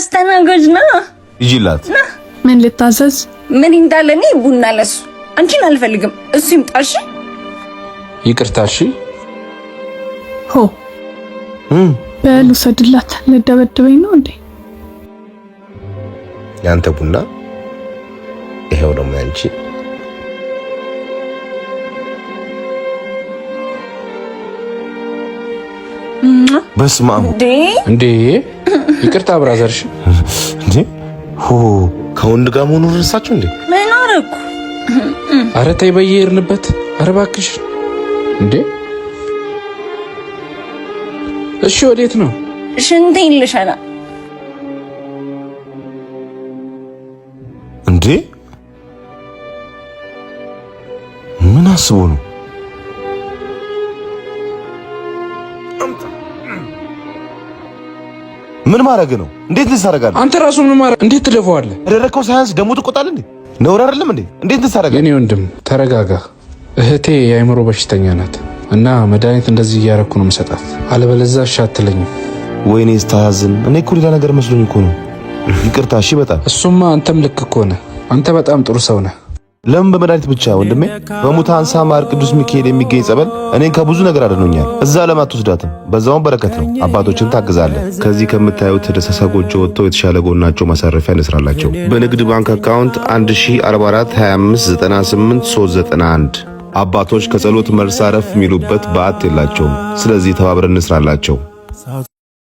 አስተናጋጅ ና ይጂላት ምን ልታዘዝ? ምን እንዳለኝ ቡና ለሱ አንቺን አልፈልግም። እሱ ይምጣሽ። ይቅርታ እሺ። ሆ በሉ ሰድላት። ለደበደበኝ ነው እንዴ? ያንተ ቡና ይሄው ደግሞ አንቺ። በስመ አብ እንዴ! ይቅርታ ብራዘርሽ። እንዴ ከወንድ ጋር መሆኑ ረሳችሁ እንዴ? ምን አረኩ? ኧረ ተይ በየሄድንበት። ኧረ እባክሽ እንዴ! እሺ ወዴት ነው? ሽንቴን ልሸና። እንዴ ምን አስቦ ነው? ምን ማድረግ ነው? እንዴት ልትሳረጋለህ? አንተ ራሱ ምን ማድረግ? እንዴት ትደፋዋለህ? ደረከው ሳያንስ ደሞ ትቆጣለህ እንዴ? ነውር አይደለም እንዴ? እንዴት ልትሳረጋለህ? የኔ ወንድም ተረጋጋ። እህቴ የአእምሮ በሽተኛ ናት እና መድኃኒት እንደዚህ እያረኩ ነው የምሰጣት። አለበለዚያ እሺ አትለኝም። ወይኔ ስታዝን። እኔ እኮ ሌላ ነገር መስሎኝ እኮ ነው። ይቅርታ እሺ። በጣም እሱማ አንተም ልክ እኮ ነህ። አንተ በጣም ጥሩ ሰው ነህ። ለምን በመድኃኒት ብቻ ወንድሜ? በሙታን ሳማር ቅዱስ ሚካኤል የሚገኝ ጸበል እኔን ከብዙ ነገር አድኖኛል። እዛ ለማትወስዳትም በዛውም በረከት ነው። አባቶችን ታግዛለህ። ከዚህ ከምታዩት ደሰሳ ጎጆ ወጥተው የተሻለ ጎናቸው ማሳረፊያ እንስራላቸው። በንግድ ባንክ አካውንት 1044 25 98 391 አባቶች ከጸሎት መልስ አረፍ የሚሉበት በዓት የላቸውም። ስለዚህ ተባብረን እንስራላቸው።